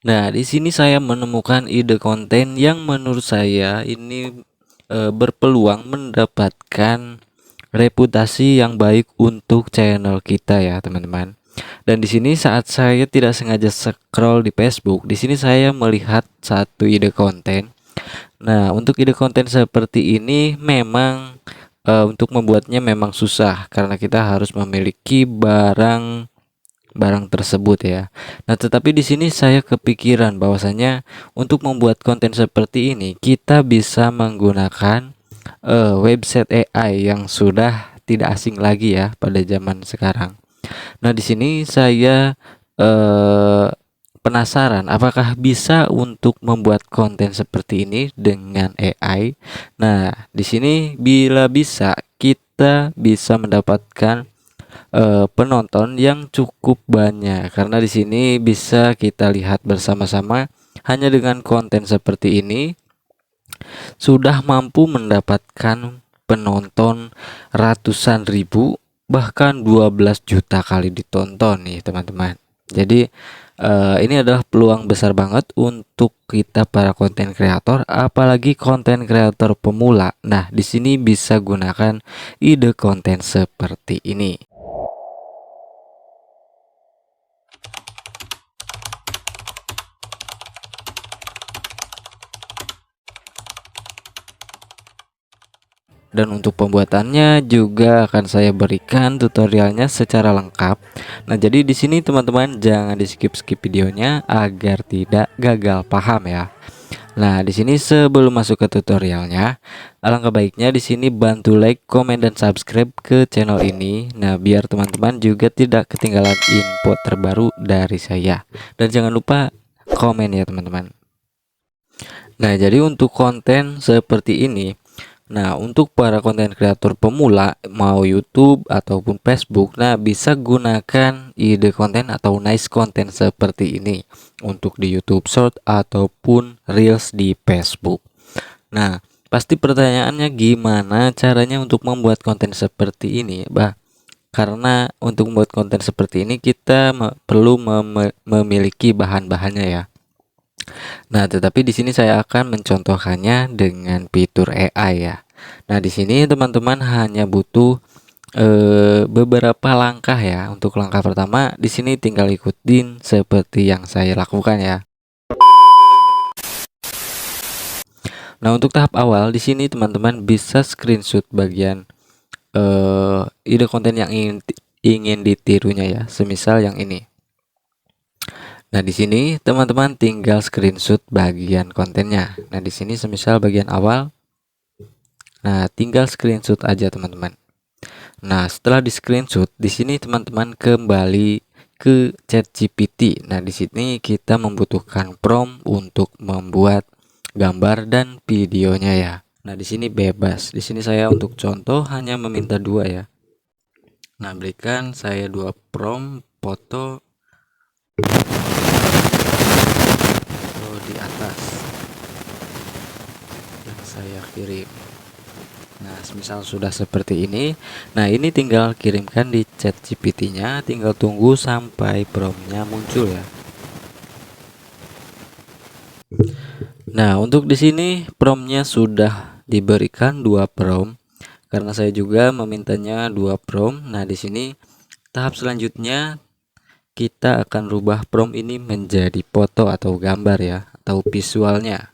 Nah, di sini saya menemukan ide konten yang menurut saya ini berpeluang mendapatkan reputasi yang baik untuk channel kita ya, teman-teman. Dan di sini saat saya tidak sengaja scroll di Facebook, di sini saya melihat satu ide konten. Nah, untuk ide konten seperti ini memang untuk membuatnya memang susah karena kita harus memiliki barang tersebut ya. Nah, tetapi di sini saya kepikiran bahwasanya untuk membuat konten seperti ini kita bisa menggunakan website AI yang sudah tidak asing lagi ya pada zaman sekarang. Nah, di sini saya eh, penasaran apakah bisa untuk membuat konten seperti ini dengan AI. Nah, di sini bila bisa kita bisa mendapatkan penonton yang cukup banyak karena di sini bisa kita lihat bersama-sama hanya dengan konten seperti ini sudah mampu mendapatkan penonton ratusan ribu bahkan 12 juta kali ditonton nih teman-teman. Jadi ini adalah peluang besar banget untuk kita para konten kreator, apalagi konten kreator pemula. Nah, di sini bisa gunakan ide konten seperti ini. Dan untuk pembuatannya juga akan saya berikan tutorialnya secara lengkap. Nah, jadi di sini teman-teman jangan di-skip-skip videonya agar tidak gagal paham ya. Nah, di sini sebelum masuk ke tutorialnya, alangkah baiknya di sini bantu like, komen dan subscribe ke channel ini. Nah, biar teman-teman juga tidak ketinggalan info terbaru dari saya. Dan jangan lupa komen ya, teman-teman. Nah, jadi untuk konten seperti ini, nah, untuk para konten kreator pemula mau YouTube ataupun Facebook, nah bisa gunakan ide konten atau nice konten seperti ini untuk di YouTube Short ataupun Reels di Facebook. Nah, pasti pertanyaannya gimana caranya untuk membuat konten seperti ini, Bah? Karena untuk membuat konten seperti ini kita perlu memiliki bahan-bahannya ya. Nah, tetapi di sini saya akan mencontohkannya dengan fitur AI ya. Nah, di sini teman-teman hanya butuh beberapa langkah ya. Untuk langkah pertama, di sini tinggal ikutin seperti yang saya lakukan ya. Nah, untuk tahap awal di sini teman-teman bisa screenshot bagian ide konten yang ingin ditirunya ya. Semisal yang ini. Nah, di sini teman-teman tinggal screenshot bagian kontennya. Nah, di sini semisal bagian awal. Nah, tinggal screenshot aja teman-teman. Nah, setelah di screenshot, di sini teman-teman kembali ke ChatGPT. Nah, di sini kita membutuhkan prompt untuk membuat gambar dan videonya ya. Nah, di sini bebas. Di sini saya untuk contoh hanya meminta dua ya. Nah, berikan saya dua prompt foto di atas yang saya kirim. Nah, misal sudah seperti ini. Nah, ini tinggal kirimkan di chat GPT-nya, tinggal tunggu sampai promptnya muncul ya. Nah, untuk di sini promptnya sudah diberikan dua prompt karena saya juga memintanya dua prompt. Nah, di sini tahap selanjutnya kita akan rubah prompt ini menjadi foto atau gambar ya, atau visualnya.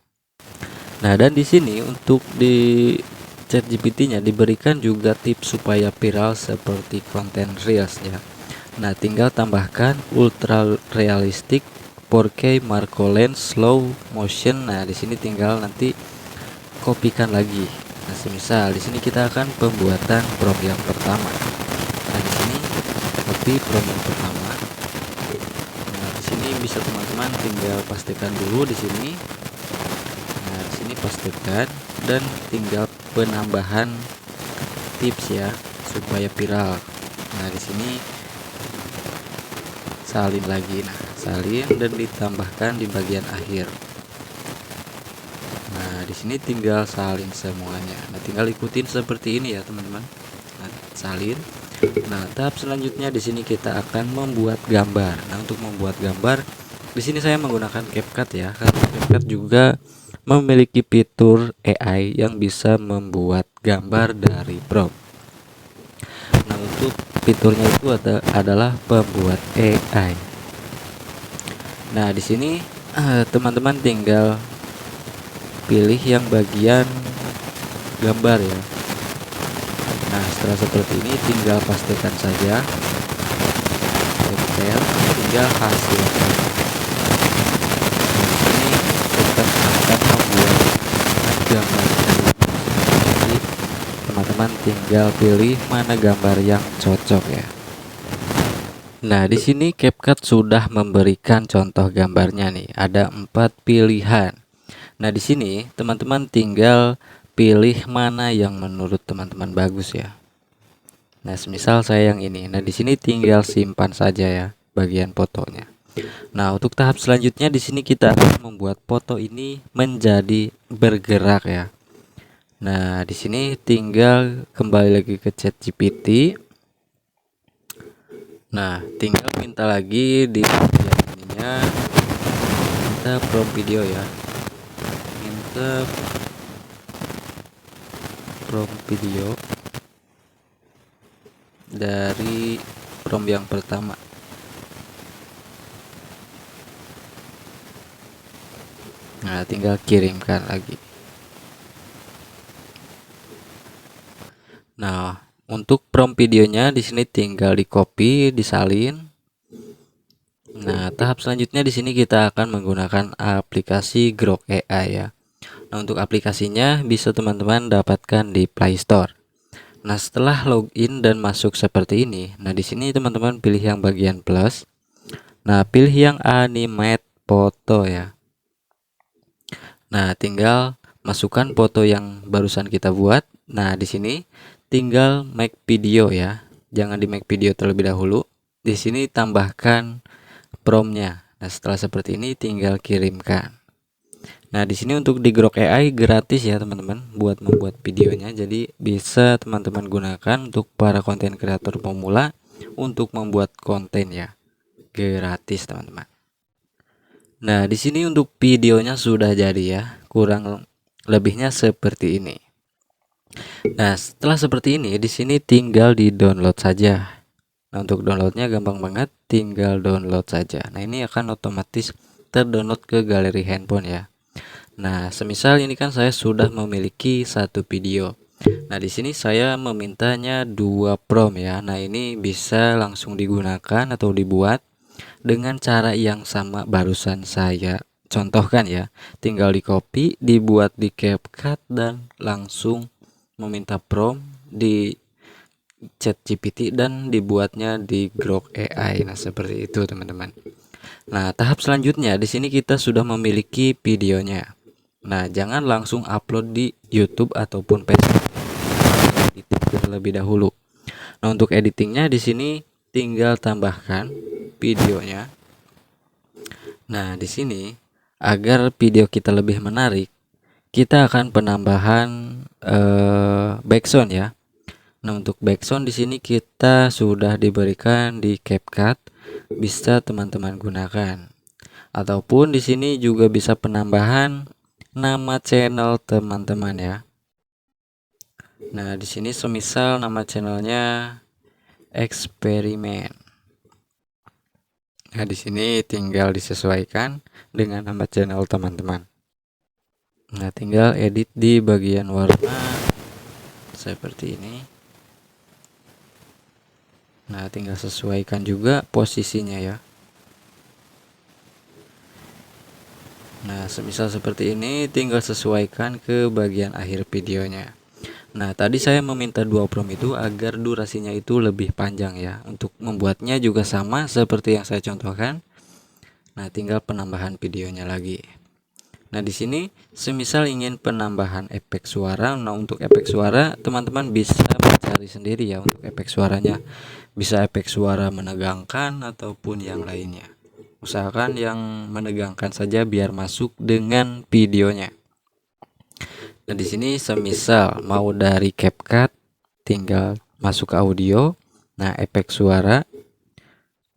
Nah, dan di sini untuk di ChatGPT-nya diberikan juga tips supaya viral seperti konten Reels ya. Nah, tinggal tambahkan ultra realistic 4K macro lens slow motion. Nah, di sini tinggal nanti kopikan lagi. Nah, semisal di sini kita akan pembuatan prompt yang pertama. Nah, di sini copy prompt yang pertama. Nah, di sini bisa teman-teman tinggal pastikan dulu di sini. Nah, di sini pastikan dan tinggal penambahan tips ya supaya viral. Nah, di sini salin lagi. Nah, salin dan ditambahkan di bagian akhir. Nah, di sini tinggal salin semuanya. Nah, tinggal ikutin seperti ini ya, teman-teman. Nah, salin. Nah, tahap selanjutnya di sini kita akan membuat gambar. Nah, untuk membuat gambar Di sini saya menggunakan CapCut ya, karena CapCut juga memiliki fitur AI yang bisa membuat gambar dari prompt. Nah, untuk fiturnya itu adalah pembuat AI. Nah, di sini teman-teman tinggal pilih yang bagian gambar ya. Nah, setelah seperti ini tinggal pastikan saja detail, tinggal hasilkan. Ini kita akan membuat gambar dari, jadi teman-teman tinggal pilih mana gambar yang cocok ya. Nah, di sini CapCut sudah memberikan contoh gambarnya nih. Ada 4 pilihan. Nah, di sini teman-teman tinggal pilih mana yang menurut teman-teman bagus ya. Nah, semisal saya yang ini. Nah, di sini tinggal simpan saja ya bagian fotonya. Nah, untuk tahap selanjutnya di sini kita akan membuat foto ini menjadi bergerak ya. Nah, di sini tinggal kembali lagi ke ChatGPT. Nah, tinggal minta lagi di bagian ininya, minta prompt video ya, minta prompt video dari prompt yang pertama. Nah, tinggal kirimkan lagi. Nah, untuk prompt videonya di sini tinggal di copy, disalin. Nah, tahap selanjutnya di sini kita akan menggunakan aplikasi Grok AI ya. Nah, untuk aplikasinya bisa teman-teman dapatkan di Play Store. Nah, setelah login dan masuk seperti ini, nah di sini teman-teman pilih yang bagian plus. Nah, pilih yang animate foto ya. Nah, tinggal masukkan foto yang barusan kita buat. Nah, di sini tinggal make video ya. Jangan di make video terlebih dahulu. Di sini tambahkan promptnya. Nah, setelah seperti ini tinggal kirimkan. Nah, di sini untuk di Grok AI gratis ya teman-teman buat membuat videonya. Jadi bisa teman-teman gunakan untuk para konten kreator pemula untuk membuat konten ya. Gratis teman-teman. Nah, di sini untuk videonya sudah jadi ya. Kurang lebihnya seperti ini. Nah, setelah seperti ini di sini tinggal di-download saja. Nah, untuk downloadnya gampang banget, tinggal download saja. Nah, ini akan otomatis terdownload ke galeri handphone ya. Nah, semisal ini kan saya sudah memiliki satu video. Nah, di sini saya memintanya 2 prompt ya. Nah, ini bisa langsung digunakan atau dibuat dengan cara yang sama barusan saya contohkan ya. Tinggal di copy, dibuat di CapCut dan langsung meminta prompt di ChatGPT dan dibuatnya di Grok AI. Nah, seperti itu teman-teman. Nah, tahap selanjutnya di sini kita sudah memiliki videonya. Nah, jangan langsung upload di YouTube ataupun Facebook. Editing terlebih dahulu. Nah, untuk editingnya di sini tinggal tambahkan videonya. Nah, di sini agar video kita lebih menarik, kita akan penambahan background ya. Nah, untuk background di sini kita sudah diberikan di CapCut, bisa teman-teman gunakan. Ataupun di sini juga bisa penambahan nama channel teman-teman ya. Nah, di sini semisal nama channelnya eksperimen. Nah, di sini tinggal disesuaikan dengan nama channel teman-teman. Nah, tinggal edit di bagian warna seperti ini. Nah, tinggal sesuaikan juga posisinya ya. Nah, semisal seperti ini tinggal sesuaikan ke bagian akhir videonya. Nah, tadi saya meminta 2 prompt itu agar durasinya itu lebih panjang ya. Untuk membuatnya juga sama seperti yang saya contohkan. Nah, tinggal penambahan videonya lagi. Nah, di sini semisal ingin penambahan efek suara, nah untuk efek suara teman-teman bisa mencari sendiri ya untuk efek suaranya. Bisa efek suara menegangkan ataupun yang lainnya. Usahakan yang menegangkan saja biar masuk dengan videonya. Nah, di sini semisal mau dari CapCut tinggal masuk ke audio. Nah, efek suara.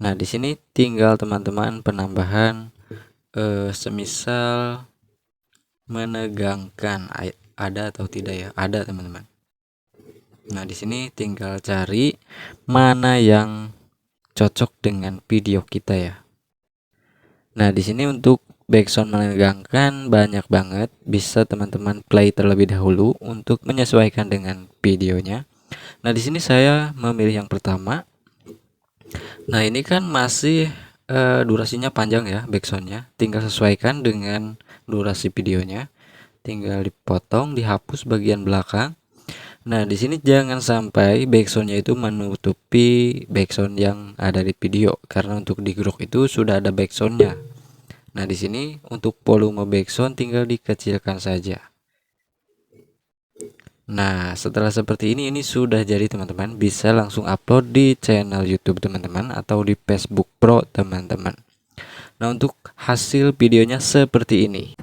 Nah, di sini tinggal teman-teman penambahan semisal menegangkan, ada atau tidak ya? Ada teman-teman. Nah, di sini tinggal cari mana yang cocok dengan video kita ya. Nah, di sini untuk background menegangkan banyak banget, bisa teman-teman play terlebih dahulu untuk menyesuaikan dengan videonya. Nah, di sini saya memilih yang pertama. Nah, ini kan masih durasinya panjang ya backsoundnya, tinggal sesuaikan dengan durasi videonya, tinggal dipotong, dihapus bagian belakang. Nah, di sini jangan sampai backsoundnya itu menutupi backsound yang ada di video, karena untuk di grup itu sudah ada backsoundnya. Nah, di sini untuk volume backsound tinggal dikecilkan saja. Nah, setelah seperti ini sudah jadi teman-teman, bisa langsung upload di channel YouTube teman-teman atau di Facebook Pro teman-teman. Nah, untuk hasil videonya seperti ini.